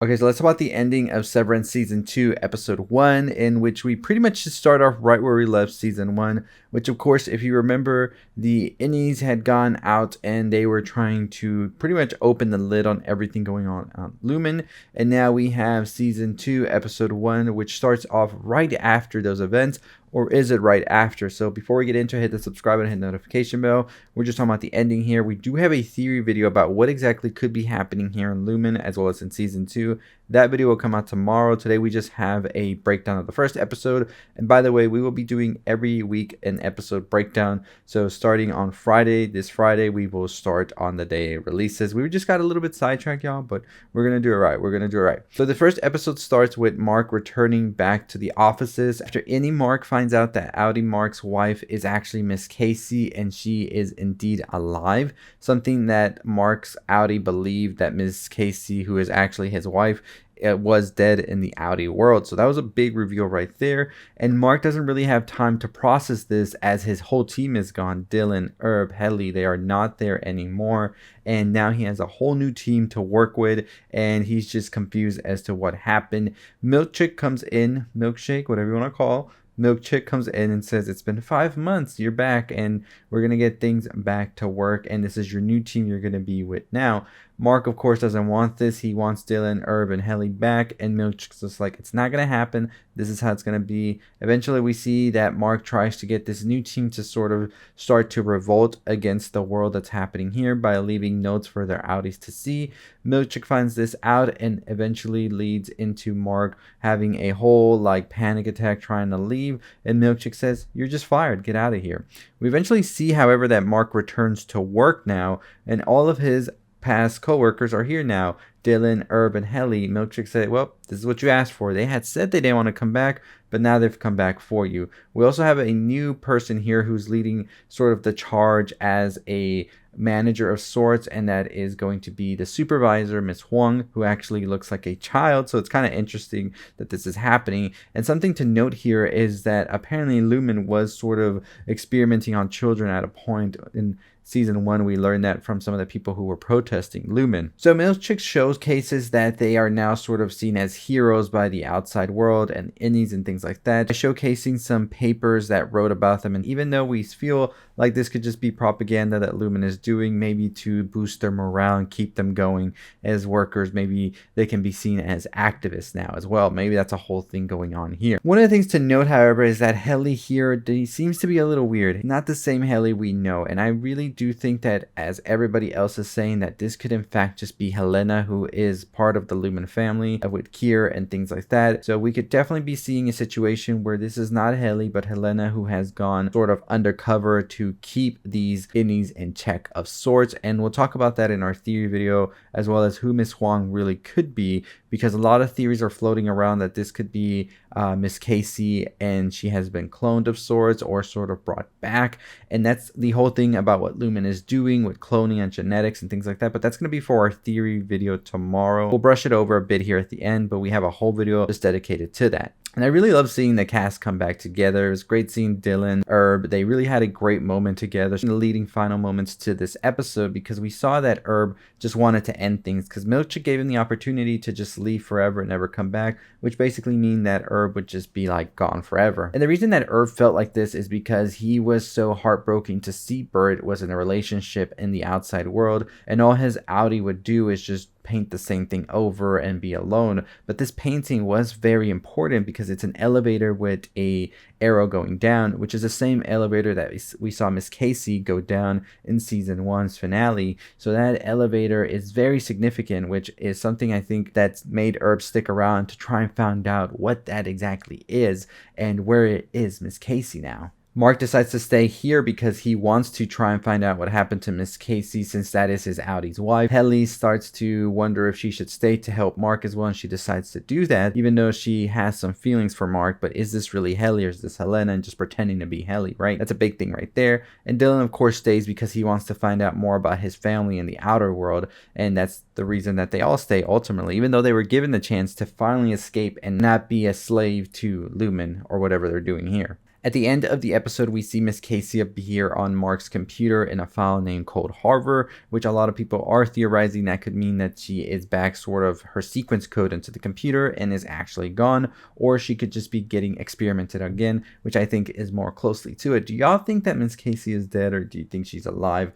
Okay, so let's talk about the ending of Severance Season 2, Episode 1, in which we pretty much just start off right where we left Season 1, which, of course, if you remember, the innies had gone out and they were trying to pretty much open the lid on everything going on Lumon, and now we have Season 2, Episode 1, which starts off right after those events, or is it right after? So before we get into it, hit the subscribe and hit the notification bell. We're just talking about the ending here. We do have a theory video about what exactly could be happening here in Lumon as well as in Season 2. That video will come out tomorrow. Today we just have a breakdown of the first episode. And by the way, we will be doing every week an episode breakdown. So starting on Friday, this Friday, we will start on the day it releases. We just got a little bit sidetracked, y'all, but we're going to do it right. We're going to do it right. So the first episode starts with Mark returning back to the offices. After Mark finds out that Audi Mark's wife is actually Miss Casey and she is indeed alive. Something that Mark's Audi believed that Miss Casey, who is actually his wife, was dead in the Audi world. So that was a big reveal right there. And Mark doesn't really have time to process this as his whole team is gone. Dylan, Herb, Helly, they are not there anymore. And now he has a whole new team to work with. And he's just confused as to what happened. Milkshake comes in, Milkshake, whatever you want to call. Milkshake comes in and says, it's been 5 months, you're back, and we're going to get things back to work, and this is your new team you're going to be with now. Mark, of course, doesn't want this. He wants Dylan, Herb, and Helly back, and Milkshake's just like, it's not going to happen. This is how it's going to be. Eventually, we see that Mark tries to get this new team to sort of start to revolt against the world that's happening here by leaving notes for their Audis to see. Milkshake finds this out and eventually leads into Mark having a whole panic attack trying to leave, and Milkshake says, you're just fired, get out of here. We eventually see, however, that Mark returns to work now, and all of his past co-workers are here now. Dylan, Herb, and Helly. Milkshake said, well, this is what you asked for. They had said they didn't want to come back, but now they've come back for you. We also have a new person here who's leading sort of the charge as a manager of sorts, and that is going to be the supervisor, Miss Huang, who actually looks like a child. So it's kind of interesting that this is happening. And something to note here is that apparently Lumon was sort of experimenting on children at a point in Season 1. We learned that from some of the people who were protesting Lumon. So Milkshake showcases that they are now sort of seen as heroes by the outside world and innies and things like that, showcasing some papers that wrote about them. And even though we feel like this could just be propaganda that Lumon is doing, maybe to boost their morale and keep them going as workers, maybe they can be seen as activists now as well. Maybe that's a whole thing going on here. One of the things to note, however, is that Helly here seems to be a little weird. Not the same Helly we know. And I really do think that, as everybody else is saying, that this could in fact just be Helena, who is part of the Lumon family with Kier and things like that. So we could definitely be seeing a situation where this is not Helly, but Helena, who has gone sort of undercover to keep these innies in check of sorts. And we'll talk about that in our theory video, as well as who Miss Huang really could be, because a lot of theories are floating around that this could be Miss Casey and she has been cloned of sorts or sort of brought back. And that's the whole thing about what Lumon is doing with cloning and genetics and things like that. But that's going to be for our theory video tomorrow. We'll brush it over a bit here at the end, but we have a whole video just dedicated to that. And I really love seeing the cast come back together. It was great seeing Dylan, Herb. They really had a great moment together in the leading final moments to this episode, because we saw that Herb just wanted to end things because Milkshake gave him the opportunity to just leave forever and never come back, which basically mean that Herb would just be gone forever. And the reason that Herb felt like this is because he was so heartbroken to see Bert was in a relationship in the outside world, and all his Audi would do is just paint the same thing over and be alone. But this painting was very important because it's an elevator with a arrow going down, which is the same elevator that we saw Miss Casey go down in Season 1's finale. So that elevator is very significant, which is something I think that's made Herb stick around to try and find out what that exactly is and where it is Miss Casey now. Mark decides to stay here because he wants to try and find out what happened to Miss Casey, since that is his Audi's wife. Helly starts to wonder if she should stay to help Mark as well, and she decides to do that, even though she has some feelings for Mark. But is this really Helly, or is this Helena and just pretending to be Helly, right? That's a big thing right there. And Dylan, of course, stays because he wants to find out more about his family in the outer world, and that's the reason that they all stay ultimately, even though they were given the chance to finally escape and not be a slave to Lumon or whatever they're doing here. At the end of the episode, we see Miss Casey appear on Mark's computer in a file named Cold Harbor, which a lot of people are theorizing that could mean that she is back sort of her sequence code into the computer and is actually gone, or she could just be getting experimented again, which I think is more closely to it. Do y'all think that Miss Casey is dead, or do you think she's alive,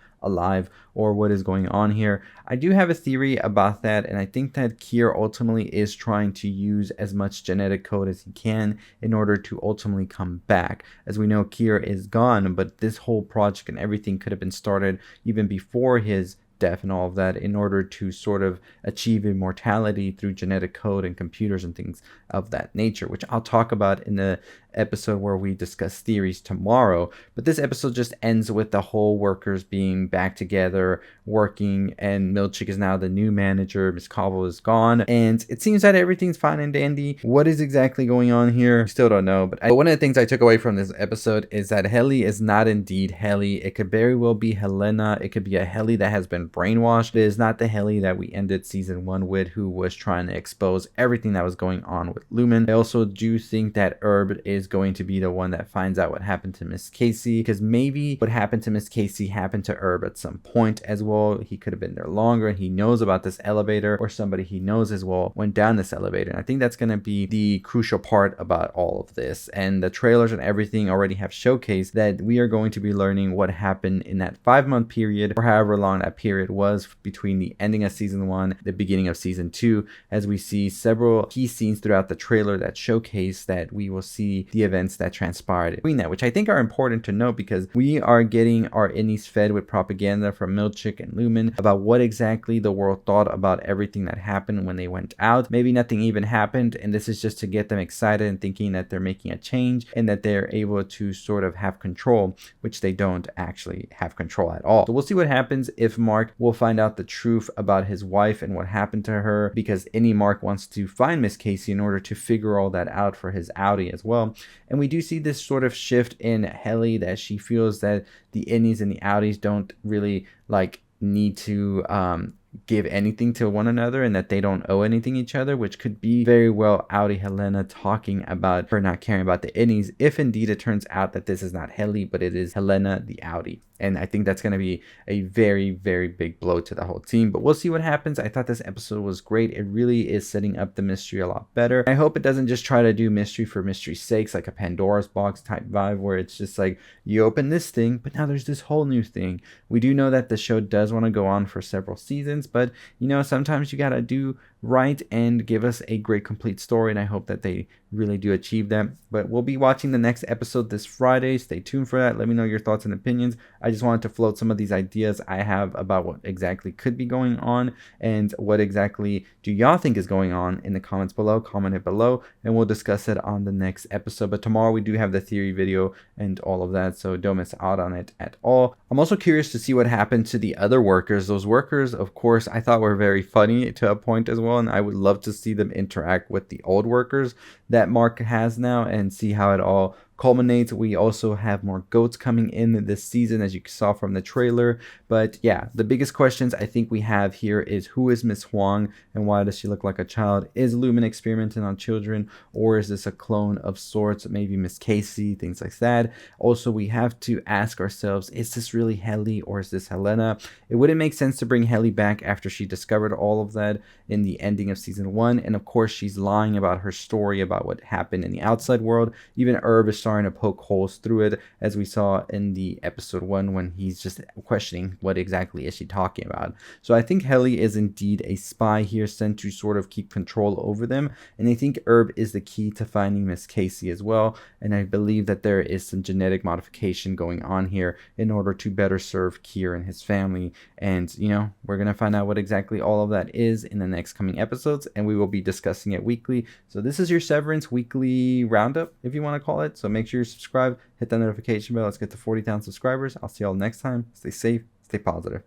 or what is going on here? I do have a theory about that, and I think that Kier ultimately is trying to use as much genetic code as he can in order to ultimately come back. As we know, Kier is gone, but this whole project and everything could have been started even before his death and all of that in order to sort of achieve immortality through genetic code and computers and things of that nature, which I'll talk about in the episode where we discuss theories tomorrow. But this episode just ends with the whole workers being back together working, and Milchick is now the new manager. Miss Cobble is gone, and it seems that everything's fine and dandy. What is exactly going on here? Still don't know. But one of the things I took away from this episode is that Helly is not indeed Helly. It could very well be Helena. It could be a Helly that has been brainwashed. It is not the Helly that we ended season 1 with, who was trying to expose everything that was going on with Lumon. I also do think that Herb is going to be the one that finds out what happened to Miss Casey, because maybe what happened to Miss Casey happened to Herb at some point as well. He could have been there longer and he knows about this elevator, or somebody he knows as well went down this elevator. And I think that's going to be the crucial part about all of this. And the trailers and everything already have showcased that we are going to be learning what happened in that 5-month period, or however long that period was between the ending of season 1, the beginning of season 2, as we see several key scenes throughout the trailer that showcase that we will see the events that transpired between that, which I think are important to note, because we are getting our innies fed with propaganda from Milchick and Lumon about what exactly the world thought about everything that happened when they went out. Maybe nothing even happened, and this is just to get them excited and thinking that they're making a change and that they're able to sort of have control, which they don't actually have control at all. So we'll see what happens if Mark will find out the truth about his wife and what happened to her, because Mark wants to find Miss Casey in order to figure all that out for his Audi as well. And we do see this sort of shift in Helly, that she feels that the innies and the outies don't really need to give anything to one another, and that they don't owe anything each other, which could be very well Audi Helena talking about her not caring about the innies, if indeed it turns out that this is not Helly, but it is Helena the Audi. And I think that's going to be a very, very big blow to the whole team. But we'll see what happens. I thought this episode was great. It really is setting up the mystery a lot better. I hope it doesn't just try to do mystery for mystery's sakes, like a Pandora's box type vibe, where it's just like, you open this thing, but now there's this whole new thing. We do know that the show does want to go on for several seasons, but sometimes you got to do right and give us a great complete story, and I hope that they really do achieve that. But we'll be watching the next episode this Friday. Stay tuned for that. Let me know your thoughts and opinions. I just wanted to float some of these ideas I have about what exactly could be going on, and what exactly do y'all think is going on in the comments below. Comment it below and we'll discuss it on the next episode. But tomorrow we do have the theory video and all of that, so don't miss out on it at all. I'm also curious to see what happened to the other workers. Those workers, of course, I thought were very funny to a point as well, and I would love to see them interact with the old workers that Mark has now and see how it all culminates. We also have more goats coming in this season, as you saw from the trailer. But yeah, the biggest questions I think we have here is, who is Miss Huang and why does she look like a child? Is Lumon experimenting on children, or is this a clone of sorts? Maybe Miss Casey, things like that. Also, we have to ask ourselves, is this really Helly or is this Helena? It wouldn't make sense to bring Helly back after she discovered all of that in the ending of season 1. And of course, she's lying about her story about what happened in the outside world. Even Herb is starting to poke holes through it, as we saw in the episode 1 when he's just questioning what exactly is she talking about. So I think Helly is indeed a spy here, sent to sort of keep control over them, and I think Herb is the key to finding Miss Casey as well. And I believe that there is some genetic modification going on here in order to better serve Kier and his family. And we're gonna find out what exactly all of that is in the next coming episodes, and we will be discussing it weekly. So this is your Severance weekly roundup, if you want to call it. So make sure you're subscribed, hit that notification bell. Let's get to 40,000 subscribers. I'll see y'all next time. Stay safe, stay positive.